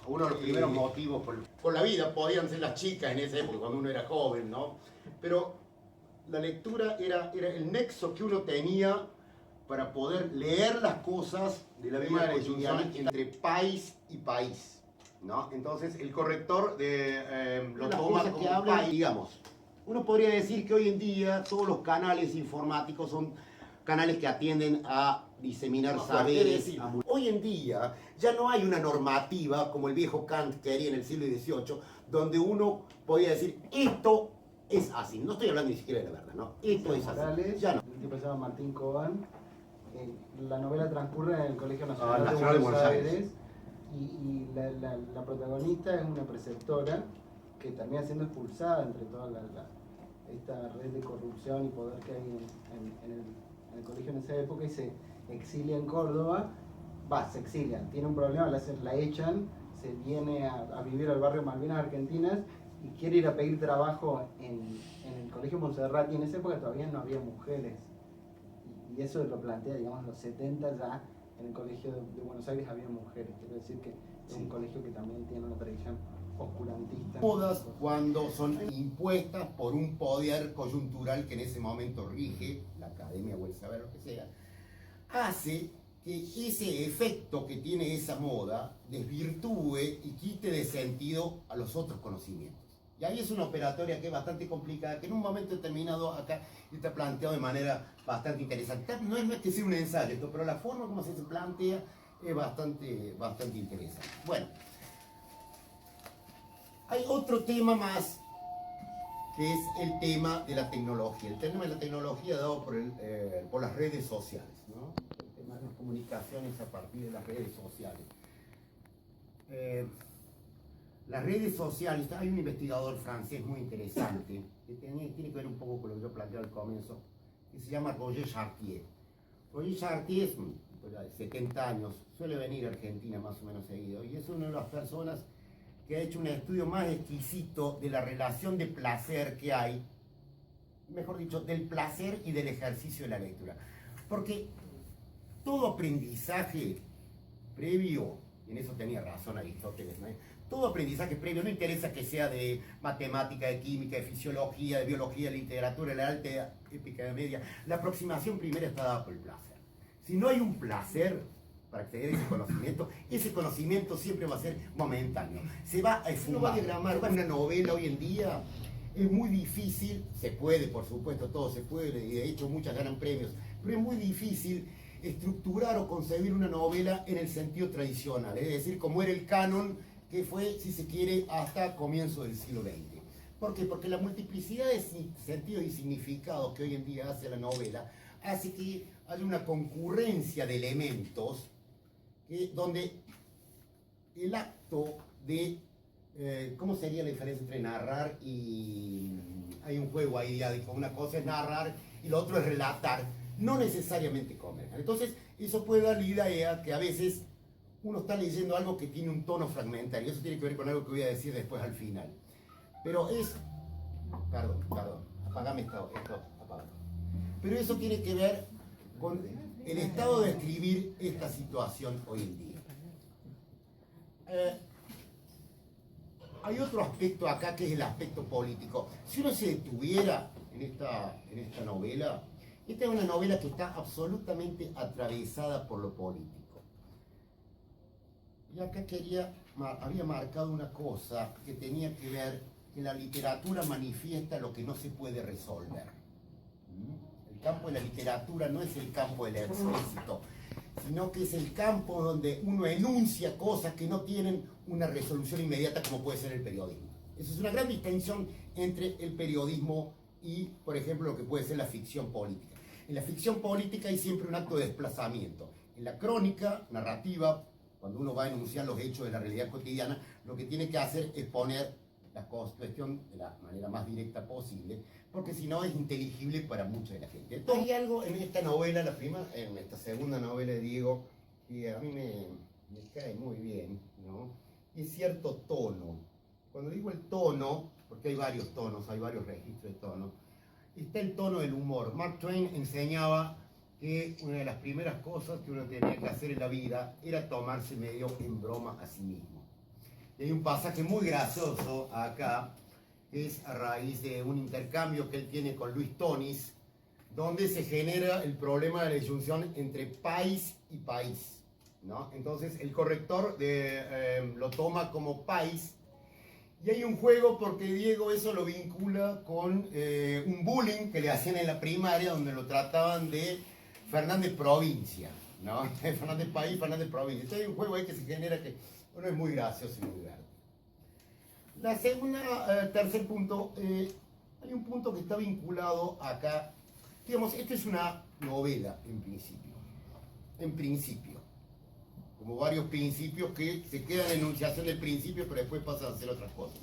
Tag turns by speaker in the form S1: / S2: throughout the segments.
S1: uno de los primeros motivos por la vida podían ser las chicas en esa época, cuando uno era joven, ¿no? Pero la lectura era el nexo que uno tenía para poder leer las cosas de la vida cotidiana entre país y país, ¿no? Entonces el corrector lo toma como país, digamos. Uno podría decir que hoy en día todos los canales informáticos son canales que atienden a diseminar saberes. Hoy en día ya no hay una normativa como el viejo Kant quería en el siglo XVIII, donde uno podía decir esto es así. No estoy hablando ni siquiera de la verdad, ¿no? Esto es así. Ya no.
S2: Un tipo se llama Martín Cobán. La novela transcurre en el Colegio Nacional,
S1: de Buenos Aires.
S2: Y la protagonista es una preceptora que termina siendo expulsada entre toda esta red de corrupción y poder que hay en el colegio en esa época, y se exilia en Córdoba. Se exilia, tiene un problema, la echan, se viene a vivir al barrio Malvinas Argentinas y quiere ir a pedir trabajo en el colegio Montserrat, y en esa época todavía no había mujeres. Y eso lo plantea, digamos, en los 70 ya en el colegio de Buenos Aires había mujeres. Quiero decir que es un colegio que también tiene una tradición oscurantista.
S1: Todas cuando son impuestas por un poder coyuntural que en ese momento rige, la academia o el saber, lo que sea, hace que ese efecto que tiene esa moda desvirtúe y quite de sentido a los otros conocimientos. Y ahí es una operatoria que es bastante complicada, que en un momento determinado acá está planteado de manera bastante interesante. No es que sea un ensayo esto, pero la forma como se plantea es bastante interesante. Bueno, hay otro tema más, que es el tema de la tecnología. El tema de la tecnología dado por las redes sociales, ¿no? El tema de las comunicaciones a partir de las redes sociales. Las redes sociales, hay un investigador francés muy interesante, que tiene que ver un poco con lo que yo planteé al comienzo, que se llama Roger Chartier. Roger Chartier es un tipo de 70 años, suele venir a Argentina más o menos seguido, y es una de las personas que ha hecho un estudio más exquisito de la relación de placer que hay, mejor dicho, del placer y del ejercicio de la lectura. Porque todo aprendizaje previo, y en eso tenía razón Aristóteles, ¿no? Todo aprendizaje previo, no interesa que sea de matemática, de química, de fisiología, de biología, de literatura, de la alta épica de media, la aproximación primera está dada por el placer. Si no hay un placer para acceder a ese conocimiento siempre va a ser momentáneo. Se va a esfumar. Uno va a diagramar una novela hoy en día, es muy difícil, se puede, por supuesto, todo se puede, y de hecho muchas ganan premios, pero es muy difícil estructurar o concebir una novela en el sentido tradicional, es decir, como era el canon que fue, si se quiere, hasta comienzo del siglo XX. ¿Por qué? Porque la multiplicidad de sentidos y significados que hoy en día hace la novela hace que haya una concurrencia de elementos donde el acto de ¿cómo sería la diferencia entre narrar y hay un juego ahí diádico? Una cosa es narrar y lo otro es relatar, no necesariamente convergen. Entonces eso puede dar la idea que a veces uno está leyendo algo que tiene un tono fragmentario. Eso tiene que ver con algo que voy a decir después al final, pero perdón, apagame esto, apagame. Pero eso tiene que ver con el estado de escribir esta situación hoy en día. Hay otro aspecto acá que es el aspecto político. Si uno se detuviera en esta novela, esta es una novela que está absolutamente atravesada por lo político. Y acá había marcado una cosa que tenía que ver que la literatura manifiesta lo que no se puede resolver. El campo de la literatura no es el campo del éxito, sino que es el campo donde uno enuncia cosas que no tienen una resolución inmediata como puede ser el periodismo. Esa es una gran distinción entre el periodismo y, por ejemplo, lo que puede ser la ficción política. En la ficción política hay siempre un acto de desplazamiento. En la crónica narrativa, cuando uno va a enunciar los hechos de la realidad cotidiana, lo que tiene que hacer es poner la cuestión de la manera más directa posible, porque si no es inteligible para mucha de la gente. Entonces, hay algo en esta novela, en esta segunda novela de Diego, que a mí me cae muy bien, ¿no? Y es cierto tono. Cuando digo el tono, porque hay varios tonos, hay varios registros de tono, está el tono del humor. Mark Twain enseñaba que una de las primeras cosas que uno tenía que hacer en la vida era tomarse medio en broma a sí mismo. Y hay un pasaje muy gracioso acá, que es a raíz de un intercambio que él tiene con Luis Tonis, donde se genera el problema de la disyunción entre país y país, ¿no? Entonces el corrector lo toma como país, y hay un juego porque Diego eso lo vincula con un bullying que le hacían en la primaria, donde lo trataban de Fernández Provincia, ¿no? Fernández País, Fernández Provincia. Entonces hay un juego ahí que se genera que uno es muy gracioso y muy verde. La segunda, tercer punto, hay un punto que está vinculado acá. Digamos, esto es una novela en principio. En principio. Como varios principios que se quedan en enunciación del principio, pero después pasan a hacer otras cosas.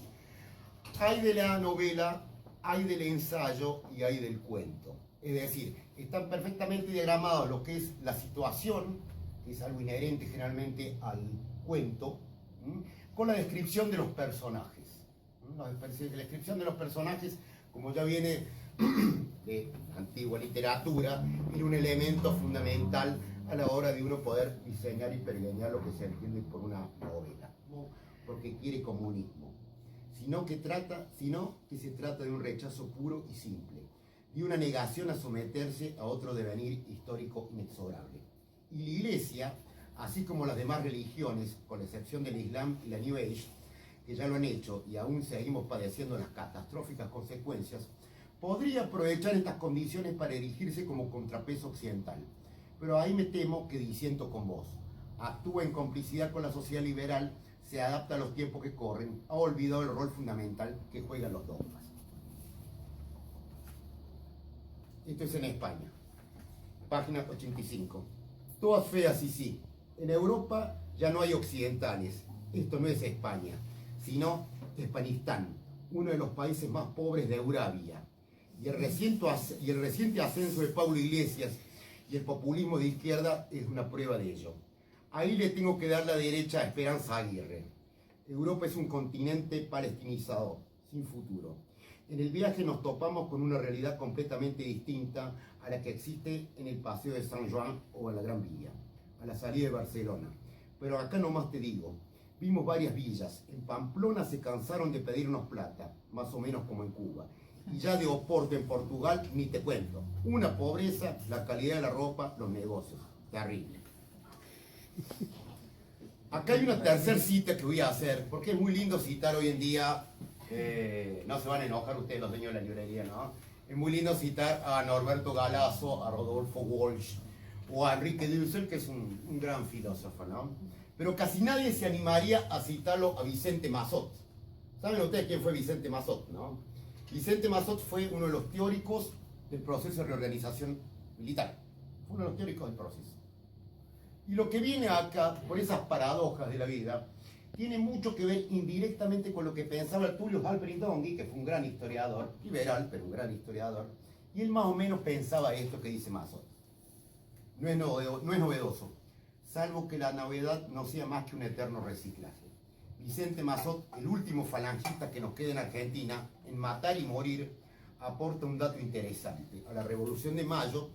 S1: Hay de la novela, hay del ensayo y hay del cuento. Es decir, están perfectamente diagramados lo que es la situación, que es algo inherente generalmente al cuento, con la descripción de los personajes. La descripción de los personajes, como ya viene de la antigua literatura, era un elemento fundamental a la hora de uno poder diseñar y pergeñar lo que se entiende por una novela, no porque quiere comunismo, sino que se trata de un rechazo puro y simple, de una negación a someterse a otro devenir histórico inexorable. Y la Iglesia, así como las demás religiones, con la excepción del Islam y la New Age, que ya lo han hecho y aún seguimos padeciendo las catastróficas consecuencias, podría aprovechar estas condiciones para erigirse como contrapeso occidental. Pero ahí me temo que disiento con vos. Actúa en complicidad con la sociedad liberal, se adapta a los tiempos que corren, ha olvidado el rol fundamental que juegan los dogmas. Esto es en España. Página 85. Todas feas y sí. En Europa ya no hay occidentales. Esto no es España, sino Hispanistán, uno de los países más pobres de Eurabia. Y el reciente ascenso de Pablo Iglesias y el populismo de izquierda es una prueba de ello. Ahí le tengo que dar la derecha a Esperanza Aguirre. Europa es un continente palestinizador, sin futuro. En el viaje nos topamos con una realidad completamente distinta a la que existe en el Paseo de San Juan o en la Gran Vía, a la salida de Barcelona. Pero acá nomás te digo, vimos varias villas. En Pamplona se cansaron de pedirnos plata, más o menos como en Cuba. Y ya de Oporto en Portugal ni te cuento. Una pobreza, la calidad de la ropa, los negocios. Terrible. Acá hay una tercera cita que voy a hacer, porque es muy lindo citar hoy en día. No se van a enojar ustedes los dueños de la librería, ¿no? Es muy lindo citar a Norberto Galasso, a Rodolfo Walsh o a Enrique Dussel, que es un gran filósofo, ¿no? Pero casi nadie se animaría a citarlo a Vicente Massot. ¿Saben ustedes quién fue Vicente Massot, no? Vicente Massot fue uno de los teóricos del proceso de reorganización militar. Fue uno de los teóricos del proceso. Y lo que viene acá, por esas paradojas de la vida, tiene mucho que ver indirectamente con lo que pensaba Tulio Albrindonghi, que fue un gran historiador, liberal, pero un gran historiador, y él más o menos pensaba esto que dice Massot. No es novedoso, salvo que la novedad no sea más que un eterno reciclaje. Vicente Massot, el último falangista que nos queda en Argentina, en Matar y Morir, aporta un dato interesante. A la Revolución de Mayo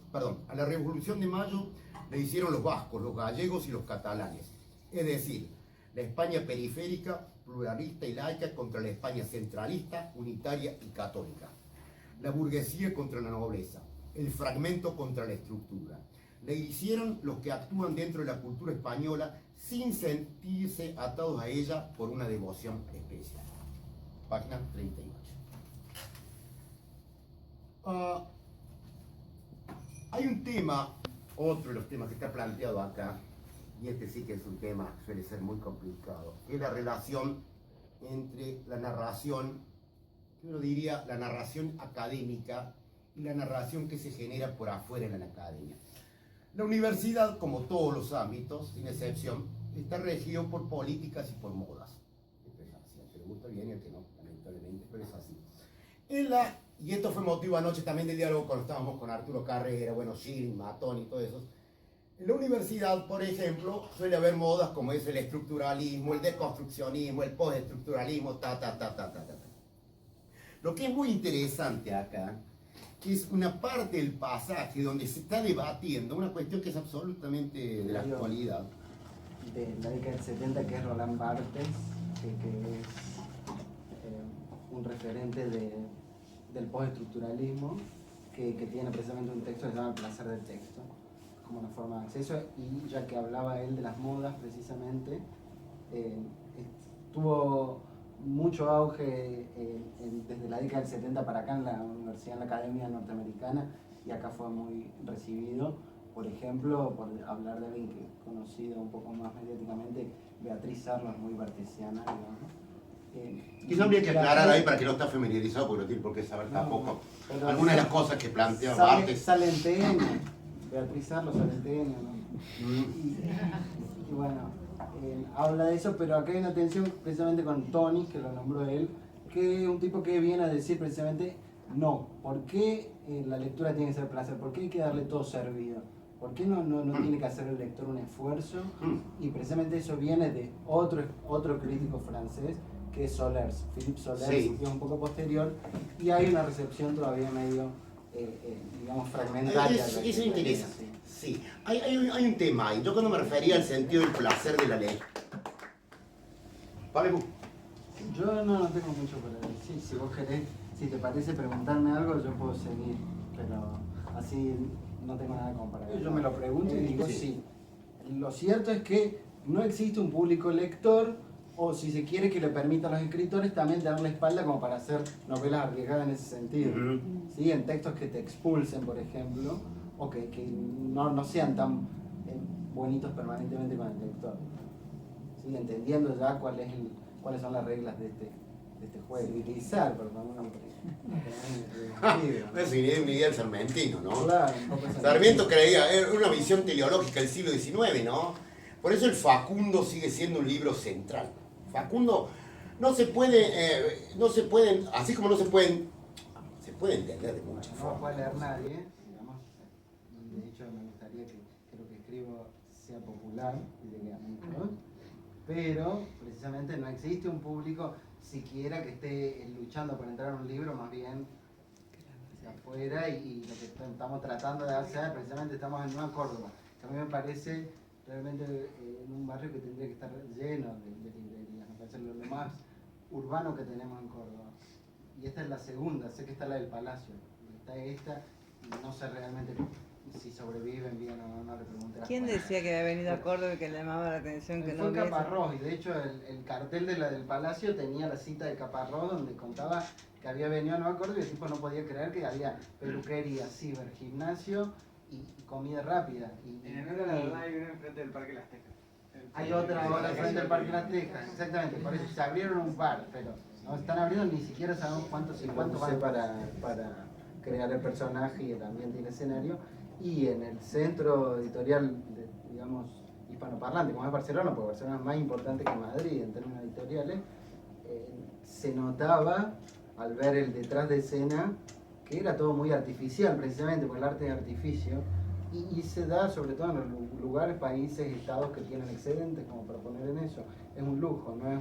S1: le hicieron los vascos, los gallegos y los catalanes. Es decir, la España periférica, pluralista y laica contra la España centralista, unitaria y católica. La burguesía contra la nobleza, el fragmento contra la estructura. Le hicieron los que actúan dentro de la cultura española sin sentirse atados a ella por una devoción especial. Página 38. Hay un tema, otro de los temas que está planteado acá, y este sí que es un tema que suele ser muy complicado, es la relación entre la narración, yo diría la narración académica y la narración que se genera por afuera en la academia. La universidad, como todos los ámbitos, sin excepción, está regido por políticas y por modas. Esto es así, al que le gusta bien y al que no, lamentablemente, pero es así. Y esto fue motivo anoche también del diálogo cuando estábamos con Arturo Carrera, bueno, Schilling, Matón y todo eso. En la universidad, por ejemplo, suele haber modas como es el estructuralismo, el deconstruccionismo, el postestructuralismo, Lo que es muy interesante acá que es una parte del pasaje donde se está debatiendo una cuestión que es absolutamente de la actualidad.
S2: De la década del 70, que es Roland Barthes, que es un referente del postestructuralismo, que tiene precisamente un texto que se llama El placer del texto, como una forma de acceso, y ya que hablaba él de las modas precisamente, tuvo mucho auge desde la década del 70 para acá en la universidad, en la academia norteamericana, y acá fue muy recibido. Por ejemplo, por hablar de alguien que es conocido un poco más mediáticamente, Beatriz Sarlo es muy bartesiana, digamos.
S1: Quizá habría que aclarar ahí para que no está familiarizado, porque no tiene por qué saber tampoco algunas de las cosas que plantea Barthes.
S2: Sale en TN, Beatriz Sarlo sale en TN, ¿no? Y bueno, habla de eso, pero acá hay una tensión precisamente con Tony, que lo nombró él, que es un tipo que viene a decir precisamente, no, ¿por qué la lectura tiene que ser placer? ¿Por qué hay que darle todo servido? ¿Por qué no tiene que hacer el lector un esfuerzo? Y precisamente eso viene de otro crítico francés, que es Solers, Philippe Solers,
S1: Sí.
S2: que es un poco posterior, y hay una recepción todavía medio, digamos, fragmentaria.
S1: Eso interesa. Sí, hay un tema ahí. Yo cuando me refería al sentido del placer de la ley. Pablo.
S2: Yo no tengo mucho para decir. Si vos querés, si te parece preguntarme algo, yo puedo seguir, pero así no tengo nada como para decir. Yo me lo pregunto y digo sí. Lo cierto es que no existe un público lector, o si se quiere que le permita a los escritores también darle espalda como para hacer novelas arriesgadas en ese sentido. ¿Sí? En textos que te expulsen, por ejemplo, o que no sean tan bonitos permanentemente con el lector. ¿Sí? Entendiendo ya cuáles son las reglas de este juego. Civilizar, por favor.
S1: Es una idea del Sarmentino, ¿no?
S2: Claro, un poco esa
S1: Sarmiento creía, era una visión teleológica del siglo XIX, ¿no? Por eso el Facundo sigue siendo un libro central. Facundo no se pueden, así como se puede entender de muchas
S2: no
S1: formas.
S2: puede leer nadie, digamos. De hecho, me gustaría que lo que escribo sea popular y llegue a muchos, pero precisamente no existe un público siquiera que esté luchando por entrar a un libro, más bien hacia afuera, y lo que estamos tratando de hacer, precisamente estamos en Nueva Córdoba, que a mí me parece realmente en un barrio que tendría que estar lleno de librerías, me parece lo más urbano que tenemos en Córdoba. Y esta es la segunda, sé que está la del Palacio, está esta, y no sé realmente si sobreviven bien o no le pregunté.
S3: ¿Quién decía que había venido a Córdoba y que le llamaba la atención que no
S2: fue
S3: hubiese?
S2: Caparrós, y de hecho el cartel de la del Palacio tenía la cita de Caparrós donde contaba que había venido a Nueva Córdoba y el tipo no podía creer que había peluquería, ciber, gimnasio y comida rápida.
S4: En el de la verdad hay una enfrente del Parque Las Tejas.
S2: Hay otra ahora frente al Parque Las Tejas, exactamente, por eso se abrieron un par, pero no están abriendo, ni siquiera sabemos cuántos van para crear el personaje y el ambiente y el escenario. Y en el centro editorial, digamos, hispanoparlante, como es Barcelona, porque Barcelona es más importante que Madrid en términos editoriales, se notaba al ver el detrás de escena que era todo muy artificial, precisamente porque el arte es artificio, y se da sobre todo en los lugares, países, estados que tienen excedentes, como para poner en eso. Es un lujo, no es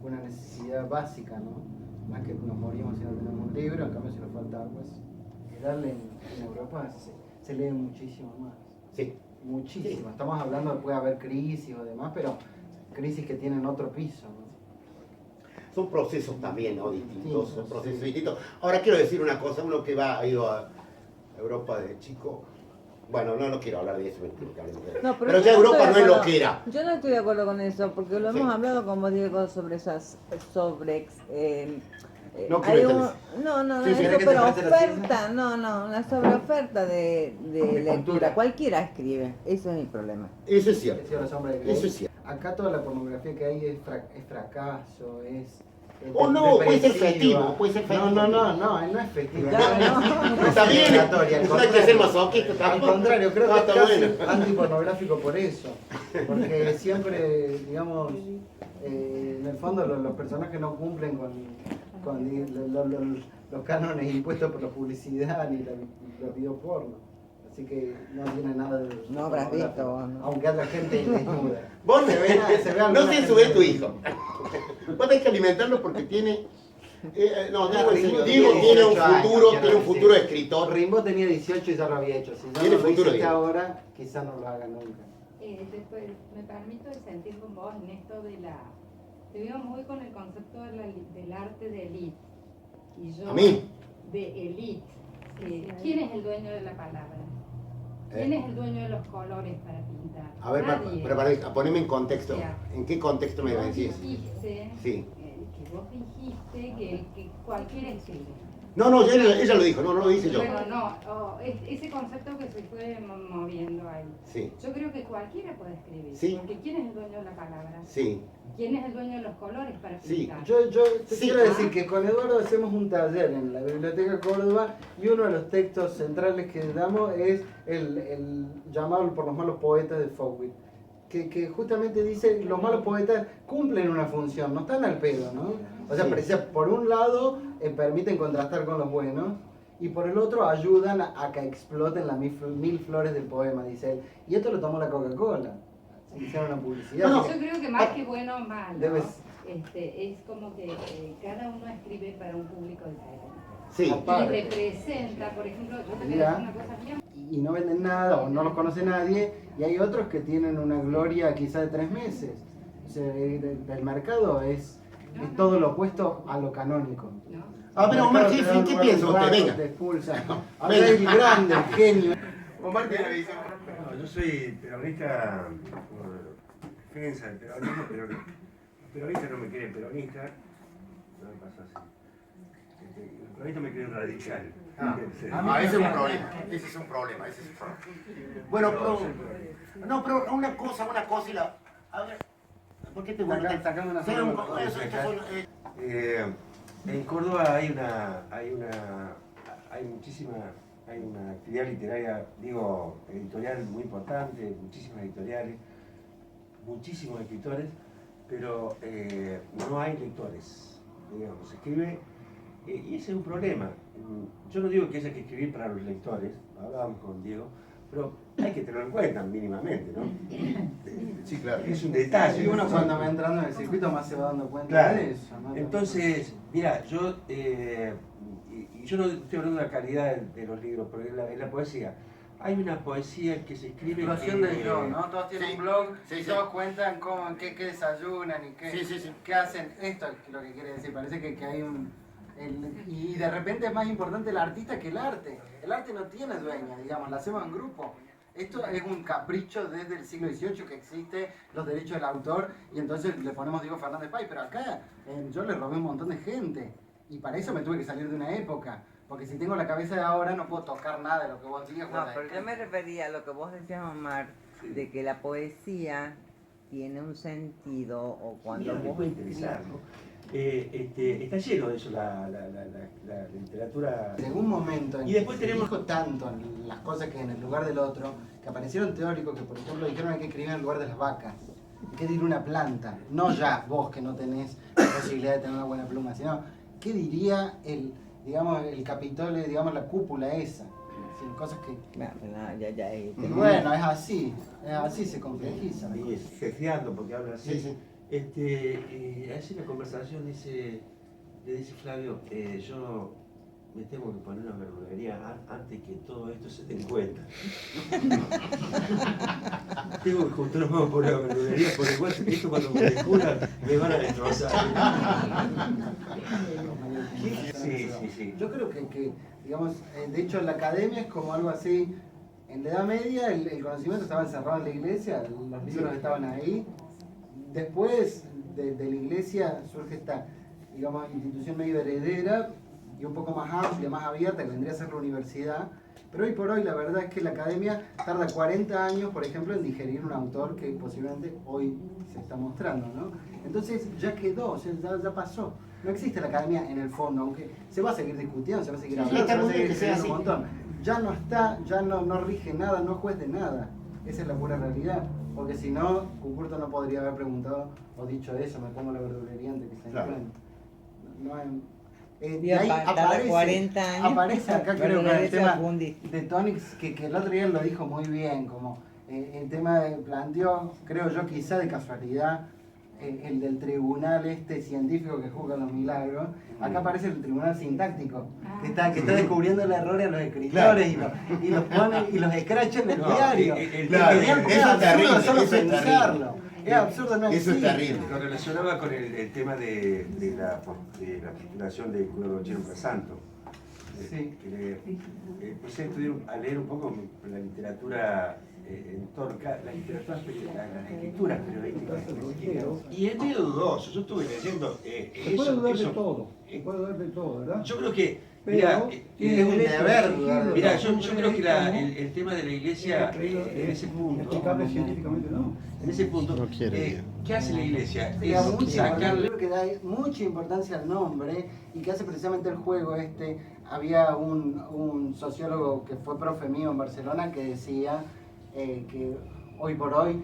S2: una necesidad básica, ¿no? Más que nos morimos si no tenemos un libro, en cambio si nos falta agua, en Europa se lee muchísimo más.
S1: Sí.
S2: Muchísimo.
S1: Sí.
S2: Estamos hablando de puede haber crisis o demás, pero crisis que tienen otro piso, ¿no?
S1: Son procesos también, ¿no? Distintos,
S2: Sí,
S1: son
S2: sí.
S1: procesos distintos. Ahora quiero decir una cosa, uno que ha ido a Europa de chico, bueno, no quiero hablar de eso,
S3: No,
S1: pero
S3: yo
S1: ya
S3: no
S1: Europa
S3: estoy
S1: no
S3: de
S1: es lo
S3: acuerdo.
S1: que era.
S3: Yo no estoy de acuerdo con eso, porque lo
S1: Sí.
S3: hemos hablado, como digo, sobre esas
S1: No
S3: hay
S1: quiero
S3: no,
S1: Sí,
S3: es
S1: sí,
S2: ¿querés que te
S3: superoferta,
S2: preste la
S3: una sobreoferta de lectura.
S2: cultura.
S3: Cualquiera escribe, ese es mi problema.
S1: Eso es
S2: Decía
S1: cierto.
S2: los hombres de Grey.
S1: Eso es cierto.
S2: Acá toda la pornografía que hay es fracaso, es
S1: O no, puede ser
S2: depresiva.
S1: festivo, puede ser festivo.
S2: No es festivo.
S3: Claro, no.
S1: Está bien,
S2: Obligatoria, al
S1: no hay que ser
S2: contrario.
S1: masoquista
S2: Al
S1: tampoco.
S2: contrario, creo
S1: No,
S2: que
S1: está
S2: es casi
S1: bueno.
S2: antipornográfico por eso. Porque siempre, digamos, en el fondo los personajes no cumplen con los cánones impuestos por la publicidad ni los videopornos. Así que no tiene nada de...
S3: No habrás visto vos, ¿no?
S2: Aunque haya gente desnuda.
S1: Vos
S2: Se ve
S1: no
S2: alguna
S1: se
S2: gente
S1: sube tu
S2: desnuda.
S1: hijo. Vos tenés que alimentarlo porque tiene No,
S2: Diego
S1: Diego
S2: tiene
S1: tiene un
S2: 18 años,
S1: futuro,
S2: quiero
S1: tiene un
S2: decir.
S1: futuro de escritor.
S2: Rimbaud tenía 18 y ya lo había hecho. Si ya
S1: Tiene
S2: no lo
S1: futuro,
S2: hiciste
S1: Diego.
S2: ahora, quizás no lo haga nunca.
S5: Después me permito sentir con vos en esto de la... Te veo muy con el concepto del arte de élite. Y yo,
S1: ¿A mí?
S5: de élite. ¿Quién es el dueño de la palabra? ¿Quién es el dueño de los colores para pintar?
S1: A ver,
S5: Nadie.
S1: poneme en contexto.
S5: Ya.
S1: ¿En qué contexto me
S5: Vos
S1: decís?
S5: dijiste,
S1: Sí.
S5: que vos dijiste que cualquiera escribe.
S1: No, ella lo dijo, no lo dice yo.
S5: Bueno, no, ese concepto que se fue moviendo ahí.
S1: Sí,
S5: Yo creo que cualquiera puede escribir.
S1: Sí.
S5: Porque ¿quién es el dueño de la palabra?
S1: sí.
S5: ¿Quién es el dueño de los colores para
S1: Sí.
S5: pintar?
S2: Yo te
S1: Sí.
S2: quiero decir que con Eduardo hacemos un taller en la Biblioteca Córdoba y uno de los textos centrales que damos es el llamado por los malos poetas de Foucault. Que justamente dice los malos poetas cumplen una función, no están al pedo, ¿no? O sea,
S1: Sí.
S2: por un lado permiten contrastar con los buenos y por el otro ayudan a que exploten las mil flores del poema, dice él. Y esto lo tomó la Coca-Cola. Hicieron una publicidad.
S1: No,
S5: Yo creo que más que bueno o malo,
S2: Debes-
S5: es como que cada uno escribe para un público diferente.
S1: Sí.
S5: Y
S2: Aparte.
S5: representa, por ejemplo, yo te voy
S2: Mira.
S5: a decir una cosa bien.
S2: Y no venden nada o no los conoce nadie, y hay otros que tienen una gloria quizá de 3 meses. O sea, el mercado es todo lo opuesto a lo canónico.
S5: ¿No?
S1: A ver, Omar,
S2: El mercado te da
S1: ¿qué
S2: un
S1: piensa
S2: lugar,
S1: usted? Venga.
S2: Te expulsa.
S1: Venga.
S2: Ahora es el grande, el genio.
S1: Omar tiene la visión.
S6: No, yo soy peronista, defensa del peronismo, pero los peronistas no me quieren peronista, no me pasa así. Los peronistas me quieren radical.
S1: Ese es un problema. Ese es un problema. Bueno, pero una cosa y la. A ver, ¿por qué te gusta?
S2: Sacame una
S1: Sí,
S2: sola.
S6: En Córdoba hay una actividad literaria, digo, editorial muy importante, muchísimas editoriales, muchísimos escritores, pero no hay lectores, digamos, se escribe, y ese es un problema. Yo no digo que haya que escribir para los lectores, hablábamos con Diego, pero hay que tenerlo en cuenta mínimamente, ¿no?
S1: Sí, claro.
S6: Es un detalle.
S2: Y uno cuando va entrando en el circuito más se va dando cuenta
S6: Claro.
S2: de eso, ¿no?
S6: Entonces, mira, y yo no estoy hablando de la calidad de los libros, pero en la poesía. Hay una poesía que se escribe.
S2: Situación del yo, ¿no? Todos tienen
S1: Sí.
S2: un blog,
S1: Sí,
S2: y
S1: sí.
S2: todos cuentan cómo, qué desayunan y qué,
S1: Sí.
S2: qué hacen. Esto es lo que quiere decir, parece que hay y de repente es más importante el artista que el arte. El arte no tiene dueña, digamos, la hacemos en grupo. Esto es un capricho desde el siglo XVIII que existe los derechos del autor y entonces le ponemos Diego Fernández Pay, pero acá yo le robé un montón de gente y para eso me tuve que salir de una época. Porque si tengo la cabeza de ahora no puedo tocar nada de lo que vos digas.
S3: No, pero yo me refería a lo que vos decías, Omar, de que la poesía tiene un sentido o cuando
S6: Mira, me
S3: vos
S6: puede
S3: escribís.
S6: interesar, ¿no? Está lleno de eso la literatura.
S2: Llegó un momento en
S6: Y después
S2: que se
S6: tenemos-
S2: dijo tanto en las cosas que en el lugar del otro, que aparecieron teóricos que, por ejemplo, dijeron hay que escribir en el lugar de las vacas. ¿Qué diría una planta? No ya vos que no tenés la posibilidad de tener una buena pluma, sino ¿qué diría el Capitolio, digamos, la cúpula esa? Sí, cosas que...
S3: Bueno, ya,
S2: Y bueno, es así se complejiza. la
S6: Ahí
S2: cosa.
S6: jejeando porque habla así.
S1: Sí.
S6: Hace una conversación, le dice Flavio, yo me tengo que poner una verdulería antes que todo esto se den cuenta. Tengo que juntar más por la verdulería porque igual esto cuando me descubran me van a destrozar. Sí.
S2: Yo creo que digamos, de hecho en la academia es como algo así, en la Edad Media el conocimiento estaba encerrado en la iglesia, los libros estaban ahí. Después de la iglesia surge esta, digamos, institución medio heredera y un poco más amplia, más abierta, que vendría a ser la universidad. Pero hoy por hoy la verdad es que la academia tarda 40 años, por ejemplo, en digerir un autor que posiblemente hoy se está mostrando, ¿no? Entonces ya quedó, o sea, ya pasó. No existe la academia en el fondo, aunque se va a seguir discutiendo, se va a seguir hablando,
S1: está
S2: se va a
S1: muy bien
S2: seguir
S1: que sea
S2: escribiendo un
S1: así.
S2: montón. Ya no está, ya no rige nada, no es juez de nada. Esa es la pura realidad. Porque si no, Cucurto no podría haber preguntado o dicho eso, me pongo la verdulería antes que se
S1: Claro.
S2: encuentre. No hay...
S3: Y
S2: de ahí
S3: tarda 40 años.
S2: aparece acá creo que el
S3: verdulería
S2: tema
S3: Facundi.
S2: de Tonix, que el otro día lo dijo muy bien, como el tema planteó, creo yo quizá de casualidad, el del tribunal científico que juzga los milagros, acá aparece el tribunal sintáctico, que está descubriendo el error a los escritores y los pone y los escracha en el diario.
S1: Claro,
S2: Genial, porque
S1: eso es terrible,
S2: solo
S1: eso es
S2: pensarlo. Es absurdo, no
S1: Eso es
S2: existe.
S1: terrible.
S6: Lo relacionaba con el tema de la postulación de Julio Rochero Santo.
S2: Sí.
S6: Empecé a leer un poco la literatura en torca, las escrituras periodísticas. Y es medio dudoso, yo estuve leyendo
S7: Se puede dudar de todo, se puede dudar de todo, ¿verdad?
S6: Yo creo que,
S7: Pero
S2: es un deber.
S6: mira, yo creo que el tema de la iglesia en ese punto,
S7: Explicable científicamente, ¿no?
S6: en ese punto,
S8: No quiere
S6: ¿qué hace la iglesia?
S2: Le da mucha
S6: Es sacarle
S2: creo que da mucha importancia al nombre y que hace precisamente el juego Había un sociólogo que fue profe mío en Barcelona que decía que hoy por hoy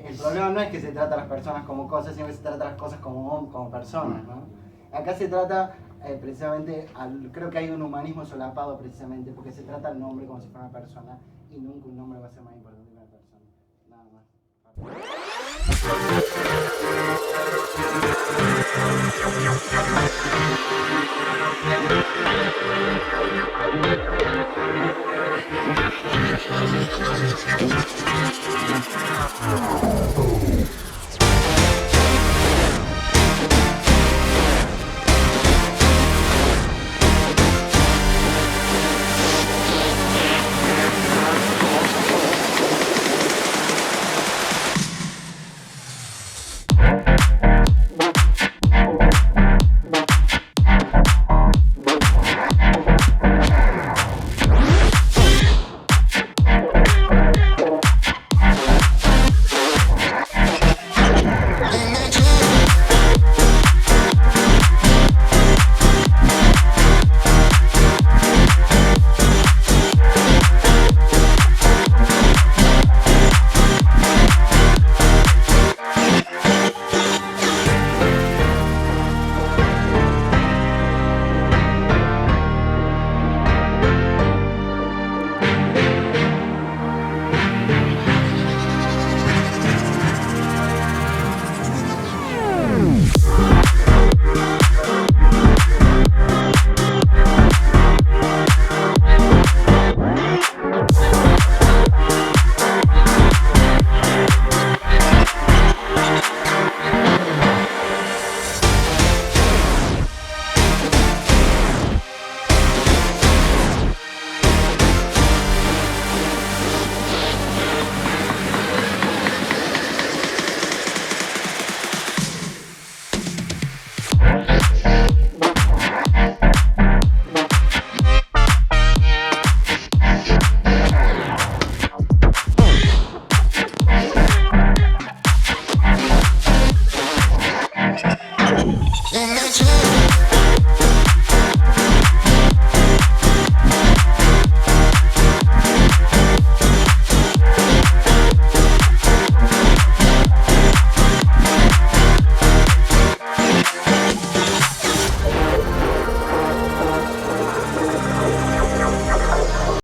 S2: el problema no es que se trata a las personas como cosas, sino que se trata a las cosas como personas, ¿no? Acá se trata precisamente, creo que hay un humanismo solapado precisamente porque se trata al nombre como si fuera una persona y nunca un nombre va a ser más importante que una persona. Nada más.